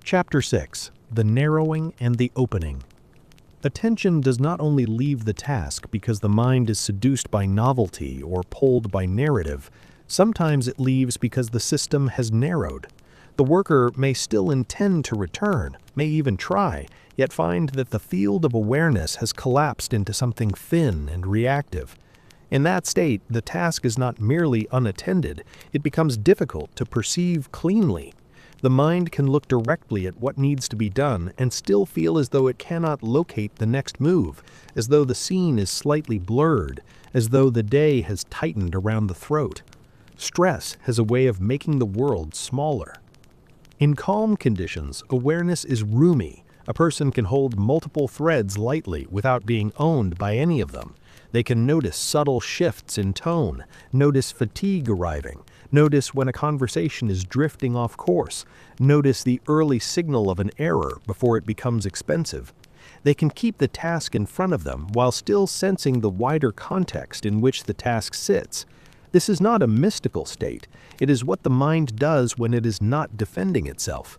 Chapter 6. The Narrowing and the Opening. Attention does not only leave the task because the mind is seduced by novelty or pulled by narrative, sometimes it leaves because the system has narrowed. The worker may still intend to return, may even try, yet find that the field of awareness has collapsed into something thin and reactive. In that state, the task is not merely unattended, it becomes difficult to perceive cleanly. The mind can look directly at what needs to be done and still feel as though it cannot locate the next move, as though the scene is slightly blurred, as though the day has tightened around the throat. Stress has a way of making the world smaller. In calm conditions, awareness is roomy. A person can hold multiple threads lightly without being owned by any of them. They can notice subtle shifts in tone, notice fatigue arriving, notice when a conversation is drifting off course, notice the early signal of an error before it becomes expensive. They can keep the task in front of them while still sensing the wider context in which the task sits. This is not a mystical state. It is what the mind does when it is not defending itself.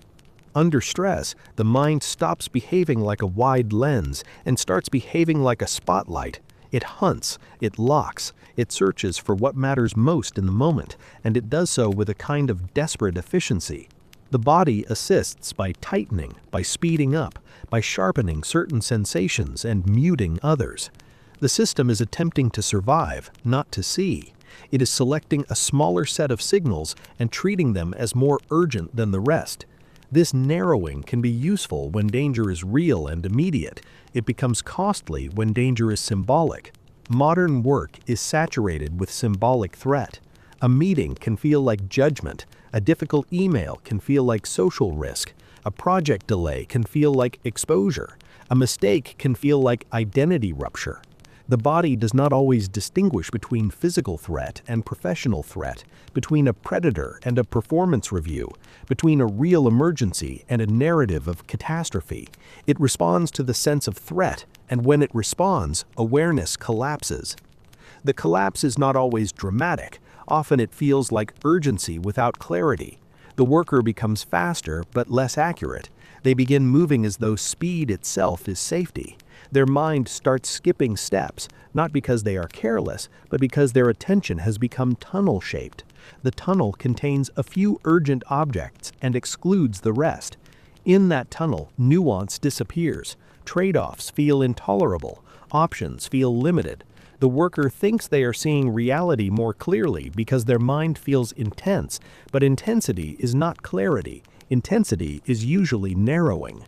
Under stress, the mind stops behaving like a wide lens and starts behaving like a spotlight. It hunts, it locks, it searches for what matters most in the moment, and it does so with a kind of desperate efficiency. The body assists by tightening, by speeding up, by sharpening certain sensations and muting others. The system is attempting to survive, not to see. It is selecting a smaller set of signals and treating them as more urgent than the rest. This narrowing can be useful when danger is real and immediate. It becomes costly when danger is symbolic. Modern work is saturated with symbolic threat. A meeting can feel like judgment. A difficult email can feel like social risk. A project delay can feel like exposure. A mistake can feel like identity rupture. The body does not always distinguish between physical threat and professional threat, between a predator and a performance review, between a real emergency and a narrative of catastrophe. It responds to the sense of threat, and when it responds, awareness collapses. The collapse is not always dramatic. Often it feels like urgency without clarity. The worker becomes faster but less accurate. They begin moving as though speed itself is safety. Their mind starts skipping steps, not because they are careless, but because their attention has become tunnel-shaped. The tunnel contains a few urgent objects and excludes the rest. In that tunnel, nuance disappears. Trade-offs feel intolerable. Options feel limited. The worker thinks they are seeing reality more clearly because their mind feels intense, but intensity is not clarity. Intensity is usually narrowing.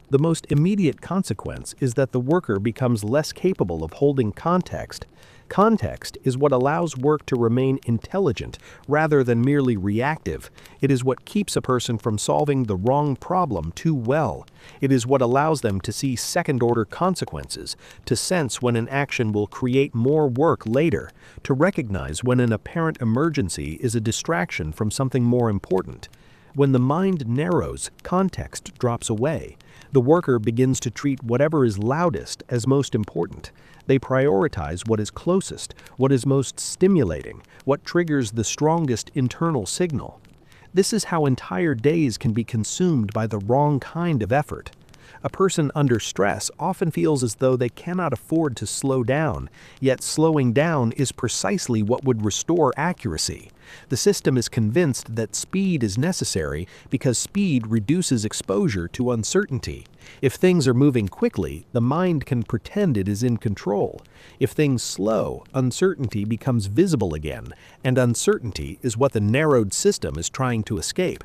The most immediate consequence is that the worker becomes less capable of holding context. Context is what allows work to remain intelligent rather than merely reactive. It is what keeps a person from solving the wrong problem too well. It is what allows them to see second-order consequences, to sense when an action will create more work later, to recognize when an apparent emergency is a distraction from something more important. When the mind narrows, context drops away. The worker begins to treat whatever is loudest as most important. They prioritize what is closest, what is most stimulating, what triggers the strongest internal signal. This is how entire days can be consumed by the wrong kind of effort. A person under stress often feels as though they cannot afford to slow down, yet slowing down is precisely what would restore accuracy. The system is convinced that speed is necessary because speed reduces exposure to uncertainty. If things are moving quickly, the mind can pretend it is in control. If things slow, uncertainty becomes visible again, and uncertainty is what the narrowed system is trying to escape.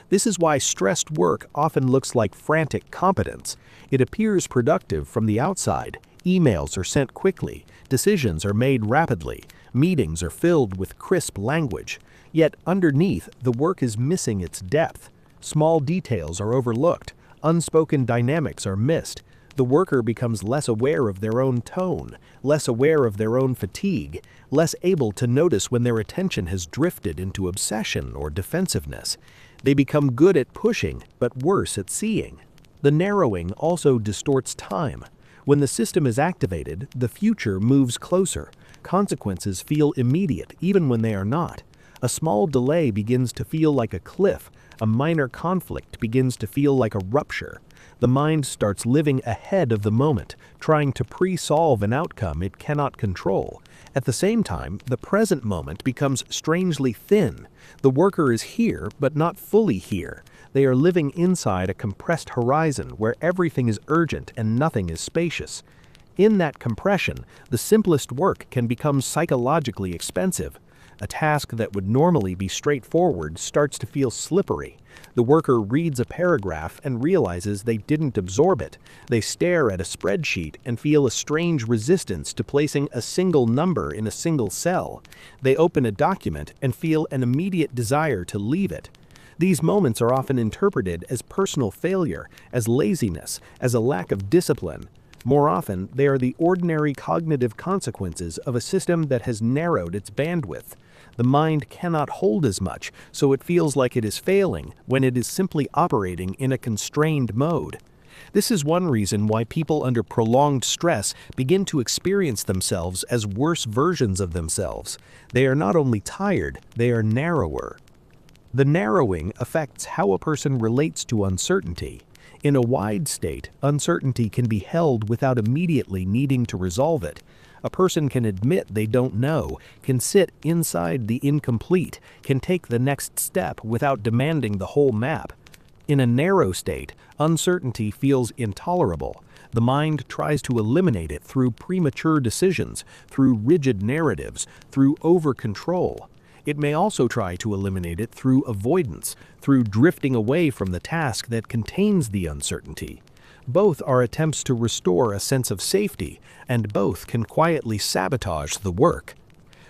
This is why stressed work often looks like frantic competence. It appears productive from the outside. Emails are sent quickly, decisions are made rapidly, meetings are filled with crisp language. Yet underneath, the work is missing its depth. Small details are overlooked, unspoken dynamics are missed. The worker becomes less aware of their own tone, less aware of their own fatigue, less able to notice when their attention has drifted into obsession or defensiveness. They become good at pushing, but worse at seeing. The narrowing also distorts time. When the system is activated, the future moves closer. Consequences feel immediate, even when they are not. A small delay begins to feel like a cliff. A minor conflict begins to feel like a rupture. The mind starts living ahead of the moment, trying to pre-solve an outcome it cannot control. At the same time, the present moment becomes strangely thin. The worker is here, but not fully here. They are living inside a compressed horizon where everything is urgent and nothing is spacious. In that compression, the simplest work can become psychologically expensive. A task that would normally be straightforward starts to feel slippery. The worker reads a paragraph and realizes they didn't absorb it. They stare at a spreadsheet and feel a strange resistance to placing a single number in a single cell. They open a document and feel an immediate desire to leave it. These moments are often interpreted as personal failure, as laziness, as a lack of discipline. More often, they are the ordinary cognitive consequences of a system that has narrowed its bandwidth. The mind cannot hold as much, so it feels like it is failing when it is simply operating in a constrained mode. This is one reason why people under prolonged stress begin to experience themselves as worse versions of themselves. They are not only tired, they are narrower. The narrowing affects how a person relates to uncertainty. In a wide state, uncertainty can be held without immediately needing to resolve it. A person can admit they don't know, can sit inside the incomplete, can take the next step without demanding the whole map. In a narrow state, uncertainty feels intolerable. The mind tries to eliminate it through premature decisions, through rigid narratives, through over-control. It may also try to eliminate it through avoidance, through drifting away from the task that contains the uncertainty. Both are attempts to restore a sense of safety, and both can quietly sabotage the work.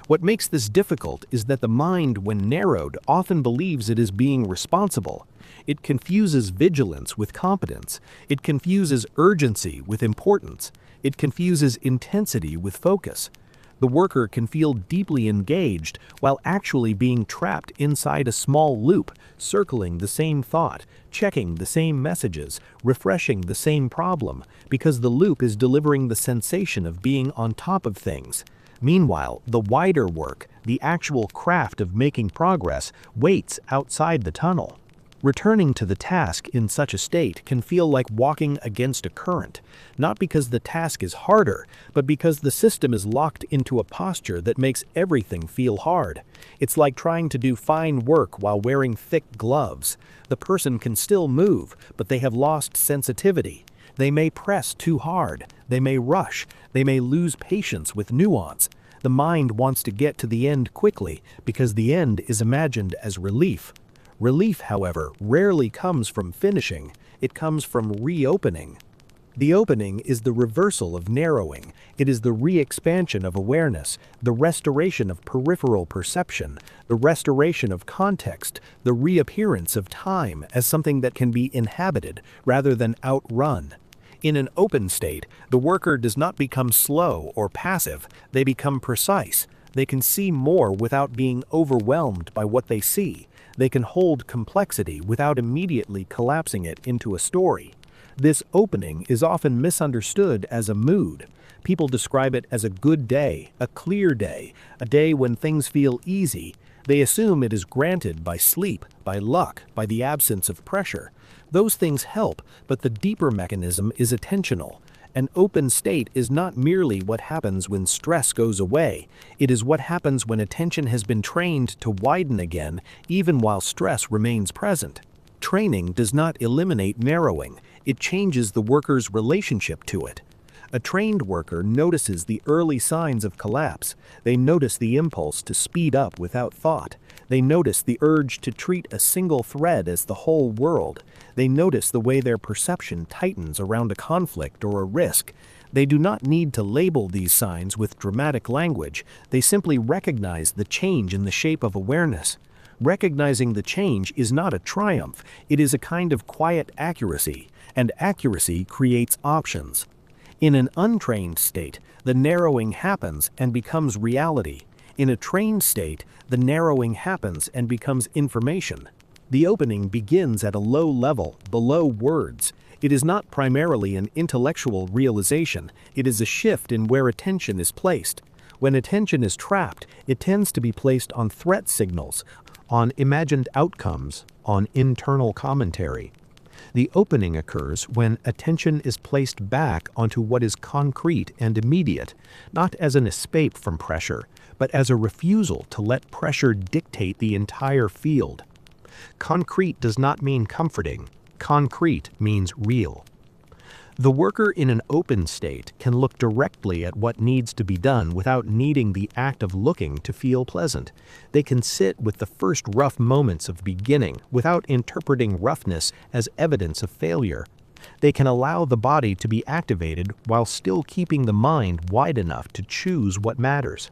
What makes this difficult is that the mind, when narrowed, often believes it is being responsible. It confuses vigilance with competence. It confuses urgency with importance. It confuses intensity with focus. The worker can feel deeply engaged while actually being trapped inside a small loop, circling the same thought, checking the same messages, refreshing the same problem, because the loop is delivering the sensation of being on top of things. Meanwhile, the wider work, the actual craft of making progress, waits outside the tunnel. Returning to the task in such a state can feel like walking against a current, not because the task is harder, but because the system is locked into a posture that makes everything feel hard. It's like trying to do fine work while wearing thick gloves. The person can still move, but they have lost sensitivity. They may press too hard, they may rush, they may lose patience with nuance. The mind wants to get to the end quickly because the end is imagined as relief. Relief, however, rarely comes from finishing, it comes from reopening. The opening is the reversal of narrowing. It is the re-expansion of awareness, the restoration of peripheral perception, the restoration of context, the reappearance of time as something that can be inhabited rather than outrun. In an open state, the worker does not become slow or passive, they become precise. They can see more without being overwhelmed by what they see. They can hold complexity without immediately collapsing it into a story. This opening is often misunderstood as a mood. People describe it as a good day, a clear day, a day when things feel easy. They assume it is granted by sleep, by luck, by the absence of pressure. Those things help, but the deeper mechanism is attentional. An open state is not merely what happens when stress goes away, it is what happens when attention has been trained to widen again, even while stress remains present. Training does not eliminate narrowing, it changes the worker's relationship to it. A trained worker notices the early signs of collapse. They notice the impulse to speed up without thought. They notice the urge to treat a single thread as the whole world. They notice the way their perception tightens around a conflict or a risk. They do not need to label these signs with dramatic language. They simply recognize the change in the shape of awareness. Recognizing the change is not a triumph. It is a kind of quiet accuracy, and accuracy creates options. In an untrained state, the narrowing happens and becomes reality. In a trained state, the narrowing happens and becomes information. The opening begins at a low level, below words. It is not primarily an intellectual realization, it is a shift in where attention is placed. When attention is trapped, it tends to be placed on threat signals, on imagined outcomes, on internal commentary. The opening occurs when attention is placed back onto what is concrete and immediate, not as an escape from pressure, but as a refusal to let pressure dictate the entire field. Concrete does not mean comforting. Concrete means real. The worker in an open state can look directly at what needs to be done without needing the act of looking to feel pleasant. They can sit with the first rough moments of beginning without interpreting roughness as evidence of failure. They can allow the body to be activated while still keeping the mind wide enough to choose what matters.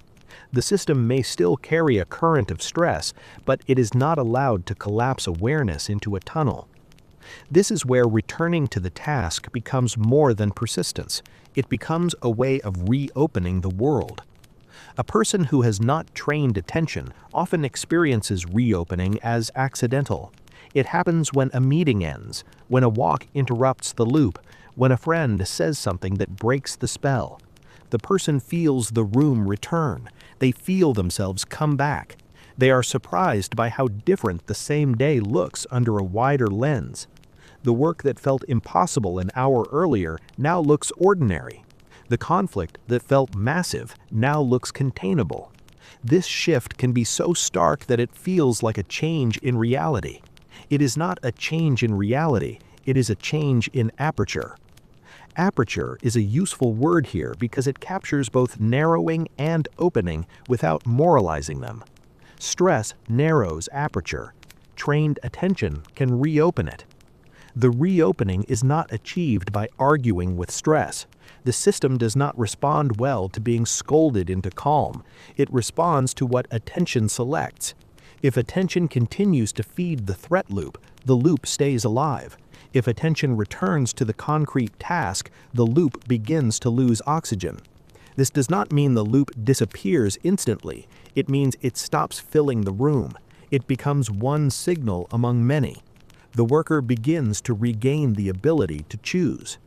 The system may still carry a current of stress, but it is not allowed to collapse awareness into a tunnel. This is where returning to the task becomes more than persistence. It becomes a way of reopening the world. A person who has not trained attention often experiences reopening as accidental. It happens when a meeting ends, when a walk interrupts the loop, when a friend says something that breaks the spell. The person feels the room return. They feel themselves come back. They are surprised by how different the same day looks under a wider lens. The work that felt impossible an hour earlier now looks ordinary. The conflict that felt massive now looks containable. This shift can be so stark that it feels like a change in reality. It is not a change in reality, it is a change in aperture. Aperture is a useful word here because it captures both narrowing and opening without moralizing them. Stress narrows aperture. Trained attention can reopen it. The reopening is not achieved by arguing with stress. The system does not respond well to being scolded into calm. It responds to what attention selects. If attention continues to feed the threat loop, the loop stays alive. If attention returns to the concrete task, the loop begins to lose oxygen. This does not mean the loop disappears instantly. It means it stops filling the room. It becomes one signal among many. The worker begins to regain the ability to choose.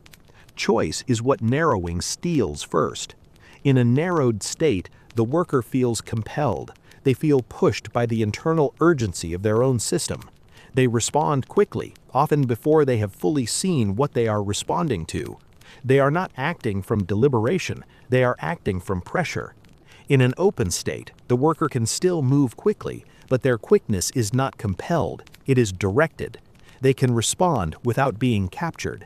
Choice is what narrowing steals first. In a narrowed state, the worker feels compelled. They feel pushed by the internal urgency of their own system. They respond quickly, often before they have fully seen what they are responding to. They are not acting from deliberation, they are acting from pressure. In an open state, the worker can still move quickly, but their quickness is not compelled, it is directed. They can respond without being captured.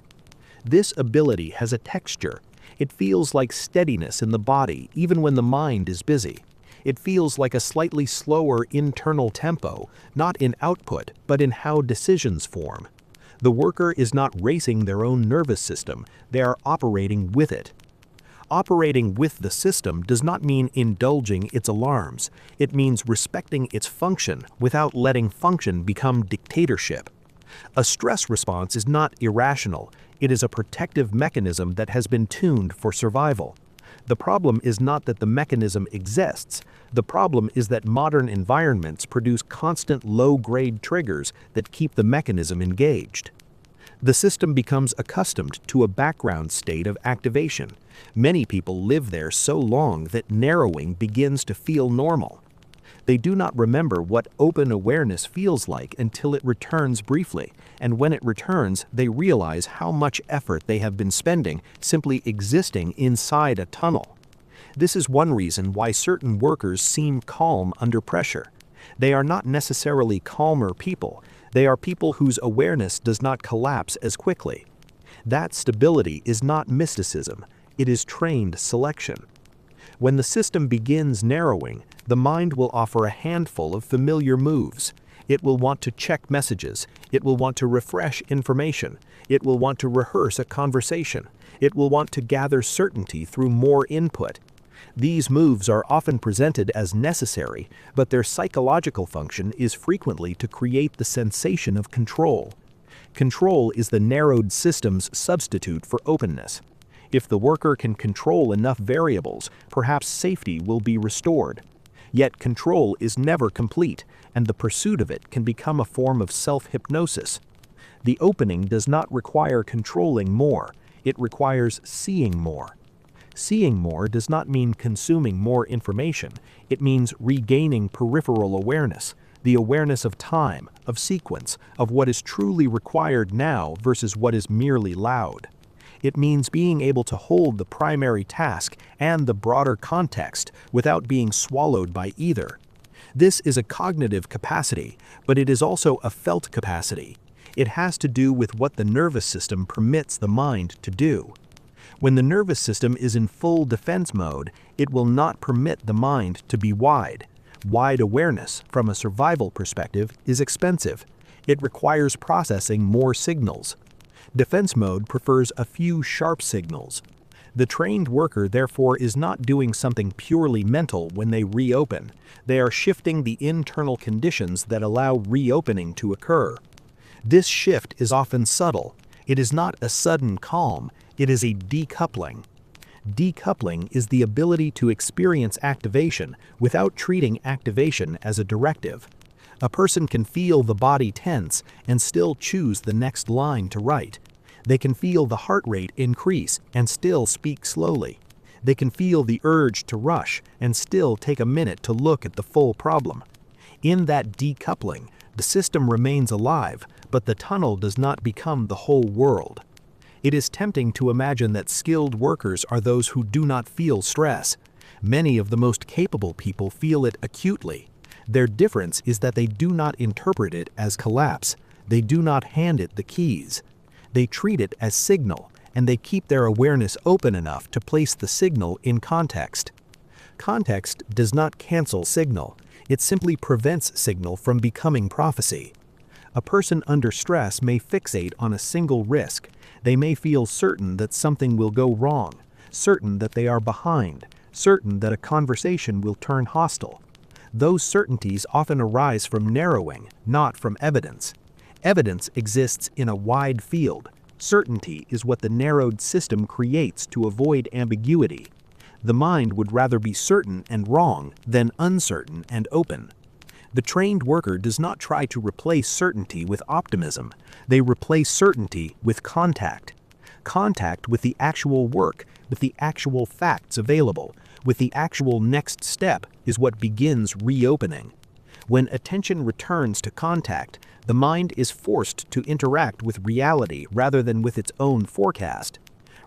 This ability has a texture. It feels like steadiness in the body even when the mind is busy. It feels like a slightly slower internal tempo, not in output, but in how decisions form. The worker is not racing their own nervous system, they are operating with it. Operating with the system does not mean indulging its alarms. It means respecting its function without letting function become dictatorship. A stress response is not irrational, it is a protective mechanism that has been tuned for survival. The problem is not that the mechanism exists, the problem is that modern environments produce constant low-grade triggers that keep the mechanism engaged. The system becomes accustomed to a background state of activation. Many people live there so long that narrowing begins to feel normal. They do not remember what open awareness feels like until it returns briefly, and when it returns, they realize how much effort they have been spending simply existing inside a tunnel. This is one reason why certain workers seem calm under pressure. They are not necessarily calmer people, they are people whose awareness does not collapse as quickly. That stability is not mysticism, it is trained selection. When the system begins narrowing, the mind will offer a handful of familiar moves. It will want to check messages. It will want to refresh information. It will want to rehearse a conversation. It will want to gather certainty through more input. These moves are often presented as necessary, but their psychological function is frequently to create the sensation of control. Control is the narrowed system's substitute for openness. If the worker can control enough variables, perhaps safety will be restored. Yet control is never complete, and the pursuit of it can become a form of self-hypnosis. The opening does not require controlling more, it requires seeing more. Seeing more does not mean consuming more information, it means regaining peripheral awareness, the awareness of time, of sequence, of what is truly required now versus what is merely loud. It means being able to hold the primary task and the broader context without being swallowed by either. This is a cognitive capacity, but it is also a felt capacity. It has to do with what the nervous system permits the mind to do. When the nervous system is in full defense mode, it will not permit the mind to be wide. Wide awareness, from a survival perspective, is expensive. It requires processing more signals. Defense mode prefers a few sharp signals. The trained worker, therefore, is not doing something purely mental when they reopen. They are shifting the internal conditions that allow reopening to occur. This shift is often subtle. It is not a sudden calm, it is a decoupling. Decoupling is the ability to experience activation without treating activation as a directive. A person can feel the body tense and still choose the next line to write. They can feel the heart rate increase and still speak slowly. They can feel the urge to rush and still take a minute to look at the full problem. In that decoupling, the system remains alive, but the tunnel does not become the whole world. It is tempting to imagine that skilled workers are those who do not feel stress. Many of the most capable people feel it acutely. Their difference is that they do not interpret it as collapse. They do not hand it the keys. They treat it as signal, and they keep their awareness open enough to place the signal in context. Context does not cancel signal. It simply prevents signal from becoming prophecy. A person under stress may fixate on a single risk. They may feel certain that something will go wrong, certain that they are behind, certain that a conversation will turn hostile. Those certainties often arise from narrowing, not from evidence. Evidence exists in a wide field. Certainty is what the narrowed system creates to avoid ambiguity. The mind would rather be certain and wrong than uncertain and open. The trained worker does not try to replace certainty with optimism. They replace certainty with contact. Contact with the actual work, with the actual facts available, with the actual next step is what begins reopening. When attention returns to contact, the mind is forced to interact with reality rather than with its own forecast.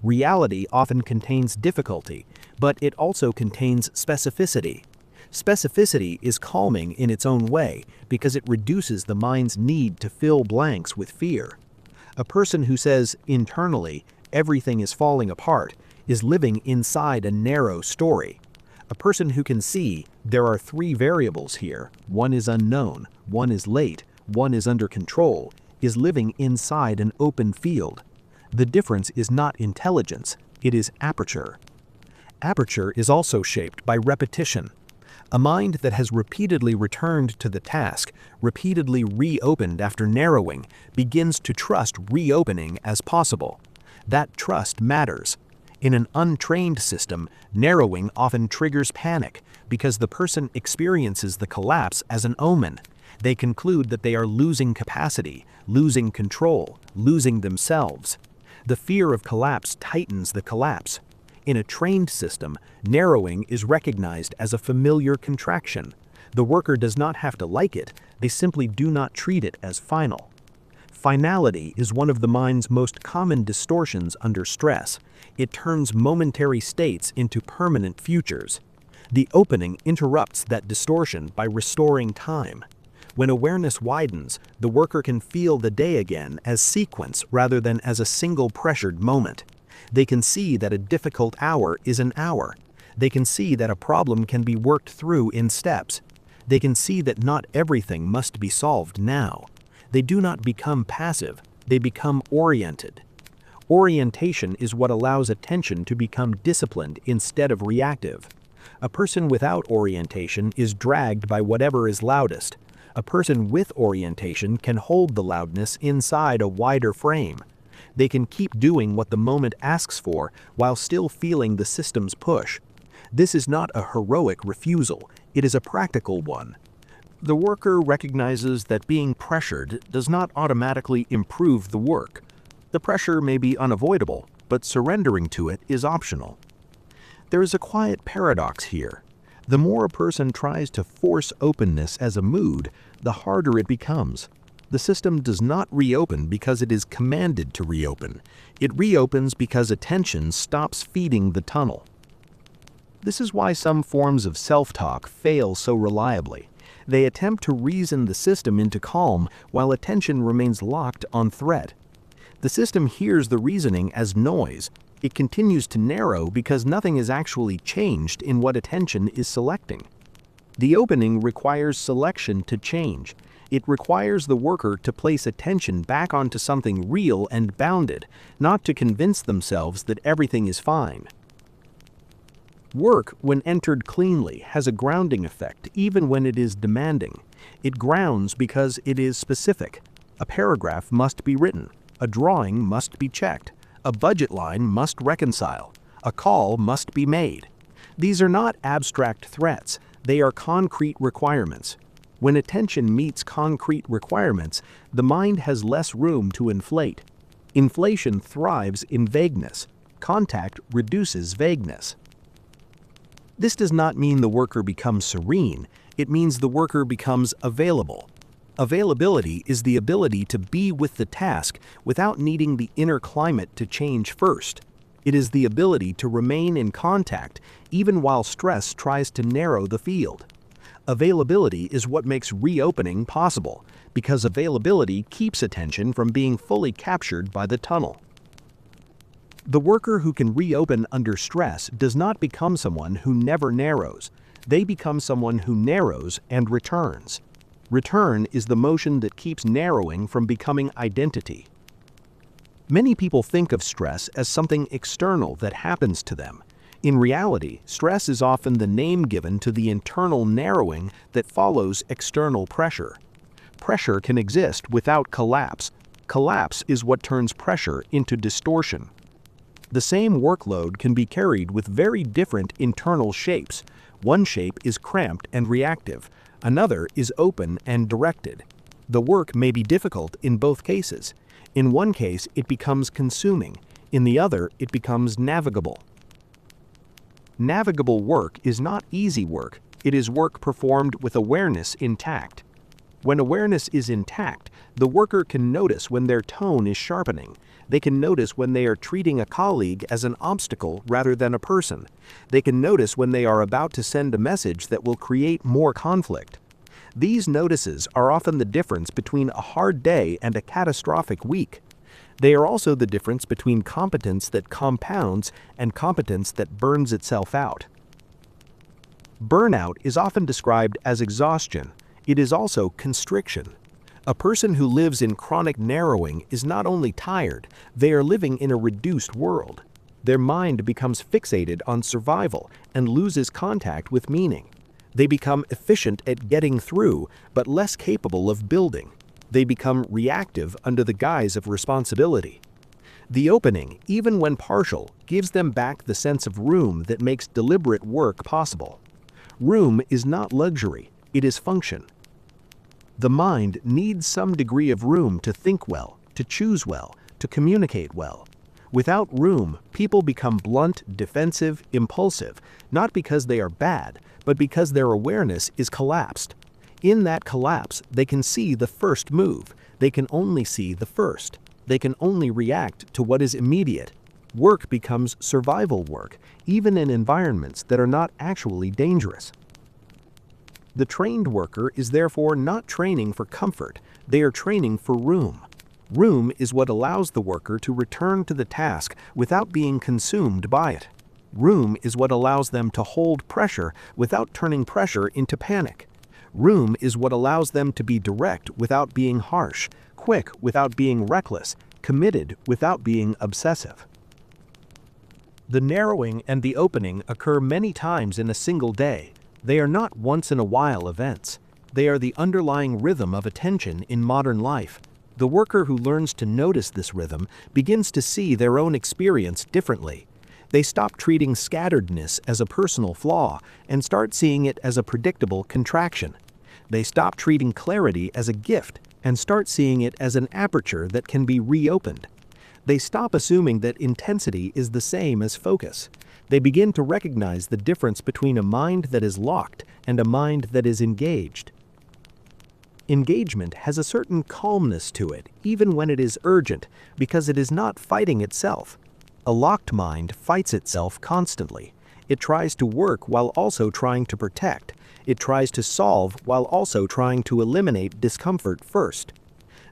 Reality often contains difficulty, but it also contains specificity. Specificity is calming in its own way because it reduces the mind's need to fill blanks with fear. A person who says internally, everything is falling apart, is living inside a narrow story. A person who can see, there are 3 variables here, one is unknown, one is late, one is under control, is living inside an open field. The difference is not intelligence, it is aperture. Aperture is also shaped by repetition. A mind that has repeatedly returned to the task, repeatedly reopened after narrowing, begins to trust reopening as possible. That trust matters. In an untrained system, narrowing often triggers panic because the person experiences the collapse as an omen. They conclude that they are losing capacity, losing control, losing themselves. The fear of collapse tightens the collapse. In a trained system, narrowing is recognized as a familiar contraction. The worker does not have to like it, they simply do not treat it as final. Finality is one of the mind's most common distortions under stress. It turns momentary states into permanent futures. The opening interrupts that distortion by restoring time. When awareness widens, the worker can feel the day again as sequence rather than as a single pressured moment. They can see that a difficult hour is an hour. They can see that a problem can be worked through in steps. They can see that not everything must be solved now. They do not become passive, they become oriented. Orientation is what allows attention to become disciplined instead of reactive. A person without orientation is dragged by whatever is loudest. A person with orientation can hold the loudness inside a wider frame. They can keep doing what the moment asks for while still feeling the system's push. This is not a heroic refusal, it is a practical one. The worker recognizes that being pressured does not automatically improve the work. The pressure may be unavoidable, but surrendering to it is optional. There is a quiet paradox here. The more a person tries to force openness as a mood, the harder it becomes. The system does not reopen because it is commanded to reopen. It reopens because attention stops feeding the tunnel. This is why some forms of self-talk fail so reliably. They attempt to reason the system into calm while attention remains locked on threat. The system hears the reasoning as noise. It continues to narrow because nothing is actually changed in what attention is selecting. The opening requires selection to change. It requires the worker to place attention back onto something real and bounded, not to convince themselves that everything is fine. Work, when entered cleanly, has a grounding effect even when it is demanding. It grounds because it is specific. A paragraph must be written. A drawing must be checked. A budget line must reconcile. A call must be made. These are not abstract threats. They are concrete requirements. When attention meets concrete requirements, the mind has less room to inflate. Inflation thrives in vagueness. Contact reduces vagueness. This does not mean the worker becomes serene. It means the worker becomes available. Availability is the ability to be with the task without needing the inner climate to change first. It is the ability to remain in contact even while stress tries to narrow the field. Availability is what makes reopening possible, because availability keeps attention from being fully captured by the tunnel. The worker who can reopen under stress does not become someone who never narrows. They become someone who narrows and returns. Return is the motion that keeps narrowing from becoming identity. Many people think of stress as something external that happens to them. In reality, stress is often the name given to the internal narrowing that follows external pressure. Pressure can exist without collapse. Collapse is what turns pressure into distortion. The same workload can be carried with very different internal shapes. One shape is cramped and reactive. Another is open and directed. The work may be difficult in both cases. In one case, it becomes consuming. In the other, it becomes navigable. Navigable work is not easy work. It is work performed with awareness intact. When awareness is intact, the worker can notice when their tone is sharpening. They can notice when they are treating a colleague as an obstacle rather than a person. They can notice when they are about to send a message that will create more conflict. These notices are often the difference between a hard day and a catastrophic week. They are also the difference between competence that compounds and competence that burns itself out. Burnout is often described as exhaustion. It is also constriction. A person who lives in chronic narrowing is not only tired, they are living in a reduced world. Their mind becomes fixated on survival and loses contact with meaning. They become efficient at getting through, but less capable of building. They become reactive under the guise of responsibility. The opening, even when partial, gives them back the sense of room that makes deliberate work possible. Room is not luxury, it is function. The mind needs some degree of room to think well, to choose well, to communicate well. Without room, people become blunt, defensive, impulsive, not because they are bad, but because their awareness is collapsed. In that collapse, they can see the first move. They can only see the first. They can only react to what is immediate. Work becomes survival work, even in environments that are not actually dangerous. The trained worker is therefore not training for comfort. They are training for room. Room is what allows the worker to return to the task without being consumed by it. Room is what allows them to hold pressure without turning pressure into panic. Room is what allows them to be direct without being harsh, quick without being reckless, committed without being obsessive. The narrowing and the opening occur many times in a single day. They are not once-in-a-while events. They are the underlying rhythm of attention in modern life. The worker who learns to notice this rhythm begins to see their own experience differently. They stop treating scatteredness as a personal flaw and start seeing it as a predictable contraction. They stop treating clarity as a gift and start seeing it as an aperture that can be reopened. They stop assuming that intensity is the same as focus. They begin to recognize the difference between a mind that is locked and a mind that is engaged. Engagement has a certain calmness to it, even when it is urgent, because it is not fighting itself. A locked mind fights itself constantly. It tries to work while also trying to protect. It tries to solve while also trying to eliminate discomfort first.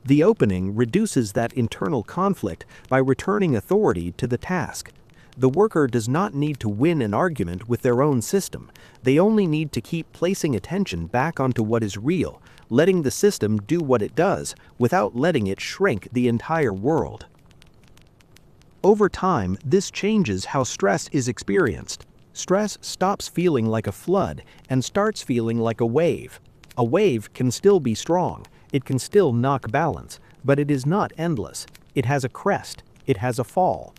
The opening reduces that internal conflict by returning authority to the task. The worker does not need to win an argument with their own system. They only need to keep placing attention back onto what is real, letting the system do what it does without letting it shrink the entire world. Over time, this changes how stress is experienced. Stress stops feeling like a flood and starts feeling like a wave. A wave can still be strong, it can still knock balance, but it is not endless. It has a crest, it has a fall.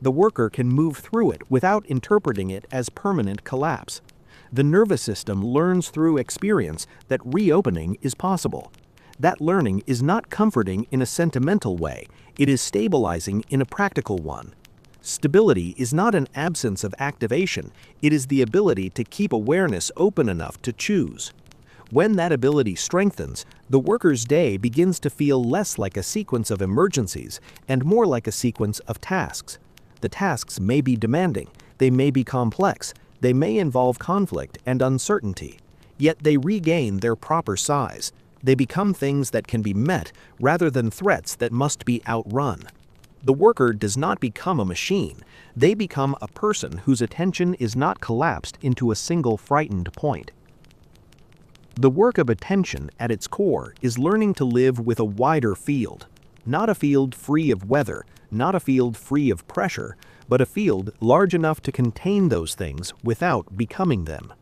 The worker can move through it without interpreting it as permanent collapse. The nervous system learns through experience that reopening is possible. That learning is not comforting in a sentimental way, it is stabilizing in a practical one. Stability is not an absence of activation, it is the ability to keep awareness open enough to choose. When that ability strengthens, the worker's day begins to feel less like a sequence of emergencies and more like a sequence of tasks. The tasks may be demanding, they may be complex, they may involve conflict and uncertainty, yet they regain their proper size. They become things that can be met rather than threats that must be outrun. The worker does not become a machine, they become a person whose attention is not collapsed into a single frightened point. The work of attention at its core is learning to live with a wider field, not a field free of weather, not a field free of pressure, but a field large enough to contain those things without becoming them.